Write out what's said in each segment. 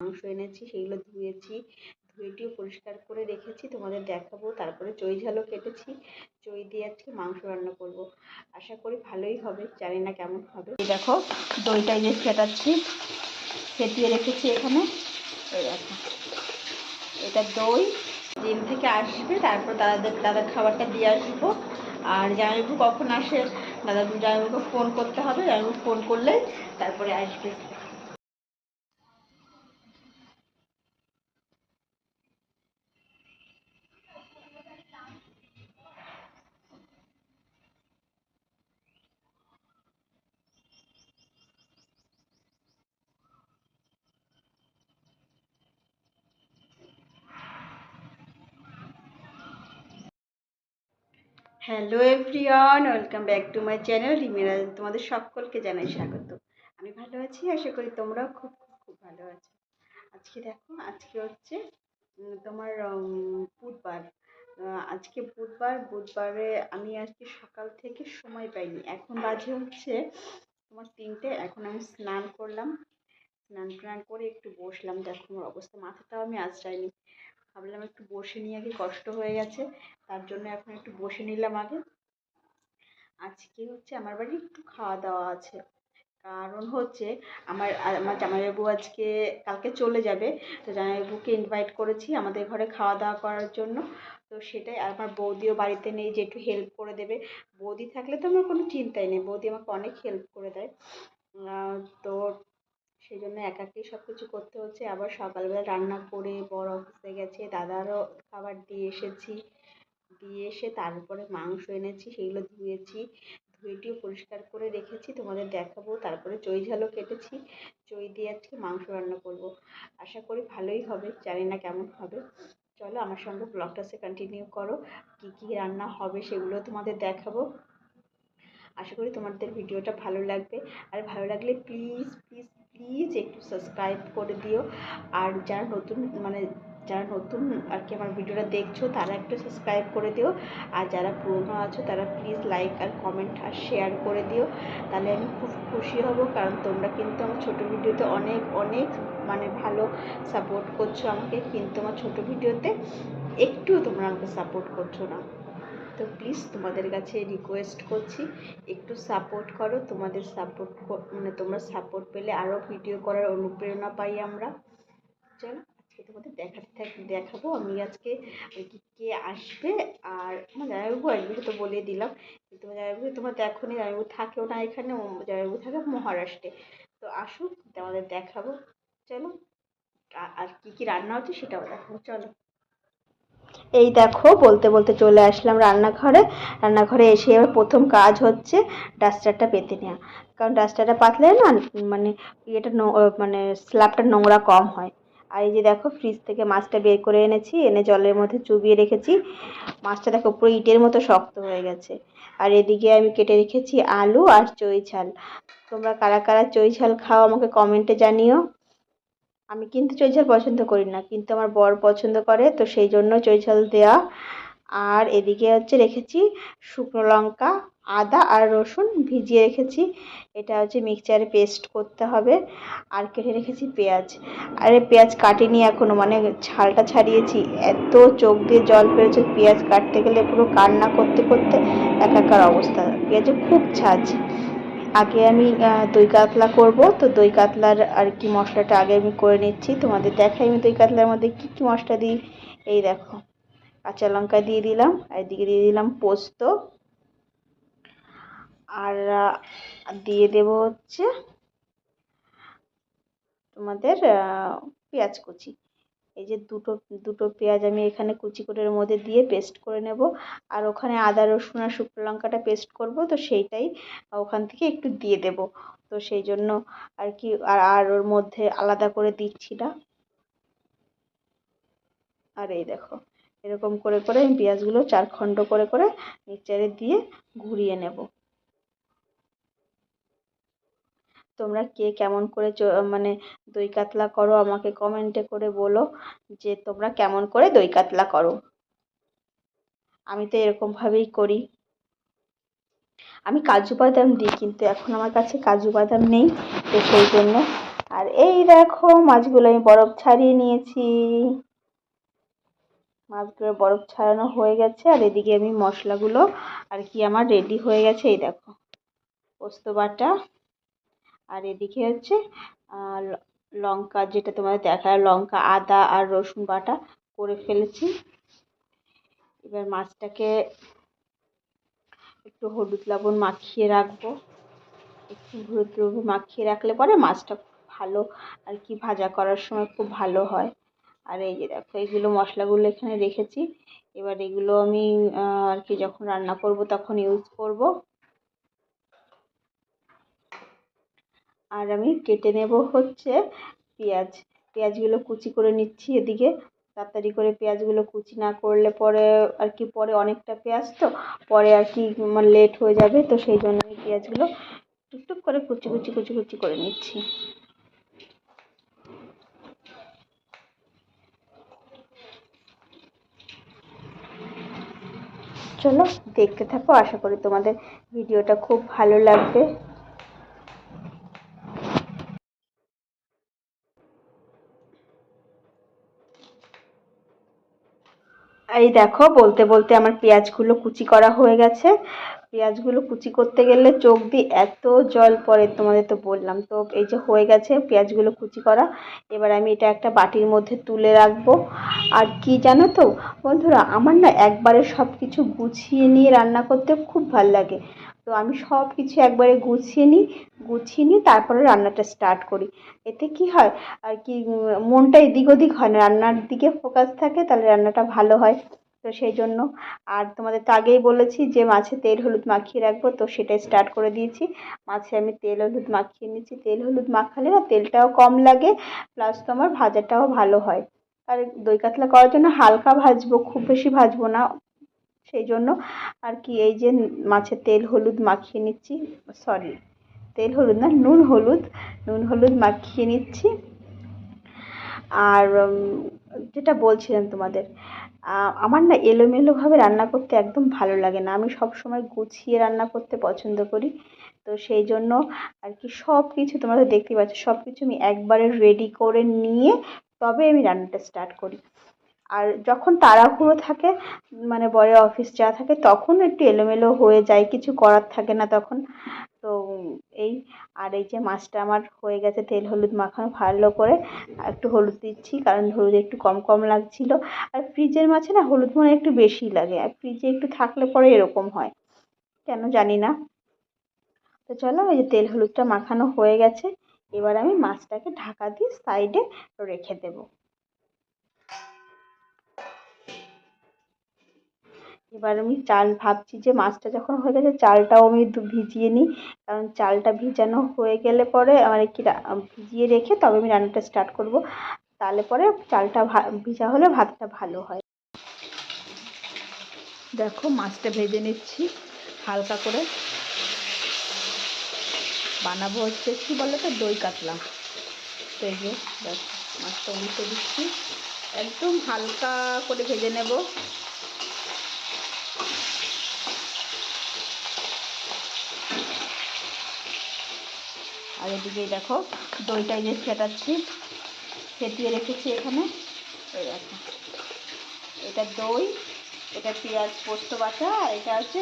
মাংস এনেছি, সেগুলো ধুয়েছি, ধুয়ে পরিষ্কার করে রেখেছি, তোমাদের দেখাবো। তারপরে চই ঝালও কেটেছি, চই দিয়ে আজকে মাংস রান্না করব। আশা করি ভালোই হবে, জানি না কেমন হবে। দেখো দইটা যে ফেটাচ্ছি, ফেটিয়ে রেখেছি এখানে। এই দেখো, এটা দই জিম থেকে আসবে, তারপর দাদার খাবারটা দিয়ে আসবো। আর জামাইবাবু কখন আসে, জামাইবাবুকে ফোন করতে হবে, জামাইবাবু ফোন করলে তারপরে আসবে। Hello everyone, welcome back to my channel Rimira. তোমাদের সকলকে জানাই স্বাগত। আমি ভালো আছি, আশা করি তোমরাও খুব খুব খুব ভালো আছো। আজকে দেখো, আজকে হচ্ছে তোমার বুধবার। আজকে বুধবারে আমি আজকে সকাল থেকে সময় পাইনি। এখন বাজে হচ্ছে তোমার 3টে। এখন আমি স্নান করলাম, স্নান করে একটু বসলাম। দেখো আমার অবস্থা, মাথাটাও আমি আঁচড়াইনি। ভাবলাম একটু বসে নিয়ে আগে, কষ্ট হয়ে গেছে, তার জন্য এখন একটু বসে নিলাম আগে। আজকে হচ্ছে আমার বাড়ি একটু খাওয়া দাওয়া আছে। কারণ হচ্ছে আমার জামাইবাবু আজকে কালকে চলে যাবে। তো জামাইবাবুকে ইনভাইট করেছি আমাদের ঘরে খাওয়া দাওয়া করার জন্য। তো সেটাই। আর আমার বৌদিও বাড়িতে নেই যে একটু হেল্প করে দেবে। বৌদি থাকলে তো আমার কোনো চিন্তাই নেই, বৌদি আমাকে অনেক হেল্প করে দেয়। তো সেই জন্য একাকেই সব কিছু করতে হচ্ছে। আবার সকালবেলা রান্না করে বড় অফিসে গেছে, দাদারও খাবার দিয়ে এসেছি। দিয়ে এসে তারপরে মাংস এনেছি, সেগুলো ধুয়ে পরিষ্কার করে রেখেছি, তোমাদের দেখাবো। তারপরে চই ঝালও কেটেছি, চই দিয়ে আজকে মাংস রান্না করব। আশা করি ভালোই হবে, জানি না কেমন হবে। চলো আমার সঙ্গে ব্লগটা কন্টিনিউ করো, কি কি রান্না হবে সেগুলো তোমাদের দেখাবো। আশা করি তোমাদের ভিডিওটা ভালো লাগবে। আর ভালো লাগলে প্লিজ প্লিজ প্লিজ একটু সাবস্ক্রাইব করে দিও। আর যারা নতুন আর কি আমার ভিডিওটা দেখছো, তারা একটু সাবস্ক্রাইব করে দিও। আর যারা পুরনো আছো, তারা প্লিজ লাইক আর কমেন্ট আর শেয়ার করে দিও। তাহলে আমি খুব খুশি হব, কারণ তোমরা কিন্তু আমার ছোটো ভিডিওতে অনেক অনেক ভালো সাপোর্ট করছো আমাকে, কিন্তু আমার ছোটো ভিডিওতে একটুও তোমরা আমাকে সাপোর্ট করছো না। তো প্লিজ তোমাদের কাছে রিকোয়েস্ট করছি, একটু সাপোর্ট করো। তোমাদের সাপোর্ট তোমরা সাপোর্ট পেলে আরও ভিডিও করার অনুপ্রেরণা পাই আমরা। চলো আজকে তোমাদের দেখাবো আমি আজকে কে আসবে। আর আমার জামাইবাবু আসবে, তো বলে দিলাম। কিন্তু জামাইবাবু তোমার দেখোনি, জামাইবাবু থাকেও না এখানে, জামাইবাবু থাকে মহারাষ্ট্রে। তো আসুক, তোমাদের দেখাবো। চলো, আর কি কি রান্না হচ্ছে সেটাও দেখাবো, চলো। এই দেখো, বলতে বলতে চলে আসলাম রান্নাঘরে। রান্নাঘরে এসে এবার প্রথম কাজ হচ্ছে ডাস্টারটা পেতে নেওয়া। কারণ ডাস্টারটা পাতলে না মানে ইয়েটা মানে স্ল্যাবটা নোংরা কম হয়। আর এই যে দেখো, ফ্রিজ থেকে মাছটা বের করে এনেছি, এনে জলের মধ্যে চুবিয়ে রেখেছি। মাছটা দেখো পুরো ইটের মতো শক্ত হয়ে গেছে। আর এদিকে আমি কেটে রেখেছি আলু আর চই ঝাল। তোমরা কারা কারা চই ঝাল খাও আমাকে কমেন্টে জানিও। আমি কিন্তু চই ঝাল পছন্দ করি না, কিন্তু আমার বর পছন্দ করে, তো সেই জন্য চই ঝাল দেওয়া। আর এদিকে হচ্ছে রেখেছি শুকনো লঙ্কা, আদা আর রসুন ভিজিয়ে রেখেছি। এটা হচ্ছে মিক্সচারে পেস্ট করতে হবে। আর কেটে রেখেছি পেঁয়াজ। আরে পেঁয়াজ কাটিনি এখনো, ছালটা ছাড়িয়েছি। এত চোখ দিয়ে জল পেরেছে, পেঁয়াজ কাটতে গেলে পুরো কান্না করতে করতে একাকার অবস্থা। পেঁয়াজে খুব ঝাঁজ। আগে আমি দই কাতলা করব, তো দই কাতলার আর কি মশলাটা আগে আমি করে নিচ্ছি, তোমাদের দেখাই আমি দই কাতলার মধ্যে কি কি মশলা দিই। এই দেখো, কাঁচা লঙ্কা দিয়ে দিলাম, আর এদিকে দিয়ে দিলাম পোস্ত, আর দিয়ে দেব হচ্ছে তোমাদের পেঁয়াজ কুচি। এই যে দুটো দুটো পেঁয়াজ আমি এখানে কুচি করে এর মধ্যে দিয়ে পেস্ট করে নেব। আর ওখানে আদা রসুন আর শুকনো লঙ্কাটা পেস্ট করব, তো সেইটাই ওখান থেকে একটু দিয়ে দেব। তো সেই জন্য আর কি আর ওর মধ্যে আলাদা করে দিচ্ছি না। আর এই দেখো, এরকম করে করে আমি পেঁয়াজগুলো 4 খণ্ড করে করে মিক্সচারে দিয়ে ঘুরিয়ে নেব। তোমরা কে কেমন করে দই কাতলা করো আমাকে কমেন্টে করে বলো, যে তোমরা কেমন করে দই কাতলা করো। আমি তো এরকমভাবেই করি। আমি কাজু বাদাম দিই, কিন্তু এখন আমার কাছে কাজু বাদাম নেই, তো সেই জন্য আর এই দেখো মাছগুলো আমি বরফ ছাড়িয়ে নিয়েছি। মাছগুলো বরফ ছাড়ানো হয়ে গেছে, আর এদিকে আমি মশলাগুলো আর কি আমার রেডি হয়ে গেছে। এই দেখো পোস্ত বাটা, আর এদিকে হচ্ছে লঙ্কা, যেটা তোমাদের দেখায় লঙ্কা, আদা আর রসুন বাটা করে ফেলেছি। এবার মাছটাকে একটু হলুদ লবণ মাখিয়ে রাখবো। একটু হলুদ লবণ মাখিয়ে রাখলে পরে মাছটা ভালো আর কি ভাজা করার সময় খুব ভালো হয়। আর এই যে দেখো এইগুলো মশলাগুলো এখানে রেখেছি। এবার এগুলো আমি আর কি যখন রান্না করব তখন ইউজ করব। আর আমি কেটে নেব হচ্ছে পেঁয়াজ। পেঁয়াজগুলো কুচি করে নিচ্ছি এদিকে। তাড়াতাড়ি করে পেঁয়াজগুলো কুচি না করলে পরে আর কি পরে অনেকটা পেঁয়াজ তো পরে আর কি লেট হয়ে যাবে, তো সেই জন্য আমি পেঁয়াজগুলো টুকটুক করে কুচি কুচি কুচি কুচি করে নিচ্ছি। চলো দেখতে থাকো, আশা করি তোমাদের ভিডিওটা খুব ভালো লাগবে। এই দেখো বলতে বলতে আমার পেঁয়াজগুলো কুচি করা হয়ে গেছে। পেঁয়াজগুলো কুচি করতে গেলে চোখ দিয়ে এত জল পড়ে, তোমাদের তো বললাম। তো এই যে হয়ে গেছে পেঁয়াজগুলো কুচি করা। এবার আমি এটা একটা বাটির মধ্যে তুলে রাখবো। আর কি জানো তো বন্ধুরা, আমার না একবারে সব কিছু গুছিয়ে নিয়ে রান্না করতে খুব ভালো লাগে। তো আমি সব কিছু একবারে গুছিয়ে নিই তারপরে রান্নাটা স্টার্ট করি। এতে কি হয় আর কি মনটা এদিক ওদিক হয় না, রান্নার দিকে ফোকাস থাকে, তাহলে রান্নাটা ভালো হয়। তো সেই জন্য। আর তোমাদের তো আগেই বলেছি যে মাছে তেল হলুদ মাখিয়ে রাখবো, তো সেটাই স্টার্ট করে দিয়েছি। মাছে আমি তেল হলুদ মাখিয়ে নিচ্ছি। তেল হলুদ মাখালে না তেলটাও কম লাগে, প্লাস তোমার ভাজাটাও ভালো হয়। আর দই কাতলা করার জন্য হালকা ভাজবো, খুব বেশি ভাজবো না। সেই জন্য আর কি এই যে মাছে তেল হলুদ মাখিয়ে নিচ্ছি। সরি, তেল হলুদ না, নুন হলুদ মাখিয়ে নিচ্ছি। আর যেটা বলছিলাম তোমাদের, আমার না এলোমেলোভাবে রান্না করতে একদম ভালো লাগে না। আমি সব সময় গুছিয়ে রান্না করতে পছন্দ করি। তো সেই জন্য আর কি সব কিছু তোমরা তো দেখতেই পাচ্ছ, সব কিছু আমি একবারে রেডি করে নিয়ে তবে আমি রান্নাটা স্টার্ট করি। আর যখন তাড়াহুড়ো থাকে, মানে বরের অফিস যাওয়া থাকে, তখন একটু এলোমেলো হয়ে যায়, কিছু করার থাকে না তখন। তো এই, আর এই যে মাছটা আমার হয়ে গেছে তেল হলুদ মাখানো ভালো করে। আর একটু হলুদ দিচ্ছি কারণ হলুদ একটু কম কম লাগছিল। আর ফ্রিজের মাছে না হলুদ মনে হয় একটু বেশি লাগে, আর ফ্রিজে একটু থাকলে পরে এরকম হয়, কেন জানি না। তো চলো এই যে তেল হলুদটা মাখানো হয়ে গেছে। এবার আমি মাছটাকে ঢাকা দিয়ে সাইডে রেখে দেবো। এবার আমি চাল ভাবছি যে মাছটা যখন হয়ে গেছে চালটাও আমি ভিজিয়ে নিই, কারণ চালটা ভিজানো হয়ে গেলে পরে আমার কি ভিজিয়ে রেখে তবে আমি রান্নাটা স্টার্ট করব। তাহলে পরে চালটা ভিজা হলে ভাতটা ভালো হয়। দেখো মাছটা ভেজে নিচ্ছি হালকা করে। বানাবো হচ্ছে কি বলো তো, দই কাতলা। তো এই যে দেখো মাছটা উল্টে দিচ্ছি, একদম হালকা করে ভেজে নেব। আর এদিকে দেখো দইটা যে ফেটিয়ে রেখেছি এখানে। এই দেখো এটা দই, এটা পেঁয়াজ পোস্ত বাটা, আর এটা হচ্ছে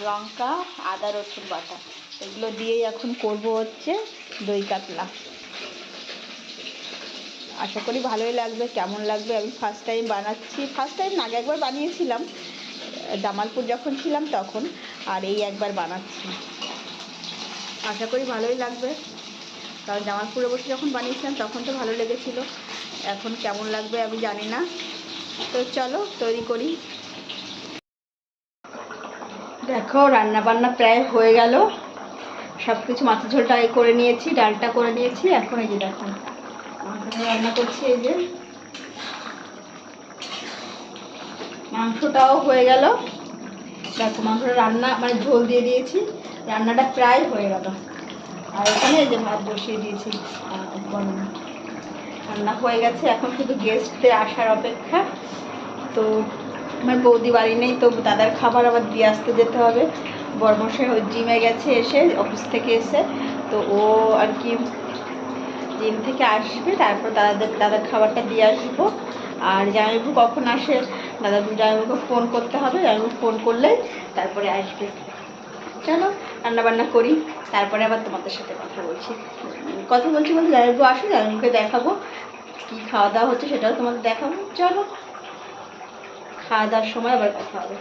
লঙ্কা আদা রসুন বাটা। এগুলো দিয়েই এখন করব হচ্ছে দই কাতলা। আশা করি ভালোই লাগবে। কেমন লাগবে, আমি ফার্স্ট টাইম বানাচ্ছি। ফার্স্ট টাইম আগে একবার বানিয়েছিলাম জামালপুর যখন ছিলাম তখন, আর এই একবার বানাচ্ছি। আশা করি ভালোই লাগবে, কারণ জামালপুরে বসে যখন বানিয়েছিলাম তখন তো ভালো লেগেছিলো। এখন কেমন লাগবে আমি জানি না। তো চলো তৈরি করি। দেখো রান্না বান্না প্রায় হয়ে গেল, সব কিছু মাছের ঝোলটা করে নিয়েছি, ডালটা করে নিয়েছি। এখন এই যে দেখো মাংসটা রান্না করছি। এই যে মাংসটাও হয়ে গেল। দেখো মাংসটা রান্না মানে ঝোল দিয়ে দিয়েছি, রান্নাটা প্রায় হয়ে গেল। আর এখানে এই যে ভাত বসিয়ে দিয়েছি, রান্না হয়ে গেছে। এখন শুধু গেস্টদের আসার অপেক্ষা। তো আমার বৌদি বাড়ি নেই, তো দাদার খাবার আবার দিয়ে আসতে যেতে হবে। বরমশাই জিমে গেছে, এসে অফিস থেকে এসে তো ও আর কি জিম থেকে আসবে, তারপর দাদার খাবারটা দিয়ে আসবো। আর জামাইবাবু কখন আসে, জামাইবাবুকে ফোন করতে হবে, জামাইবাবু ফোন করলে তারপরে আসবে। চলো রান্নাবান্না করি, তারপরে আবার তোমাদের সাথে কথা বলছি বলতে জামাইবাবু আসো, জামাইবাবুকে দেখাবো কী খাওয়া দাওয়া হচ্ছে, সেটাও তোমাদের দেখাবো। চলো খাওয়া দাওয়ার সময় আবার কথা হবে।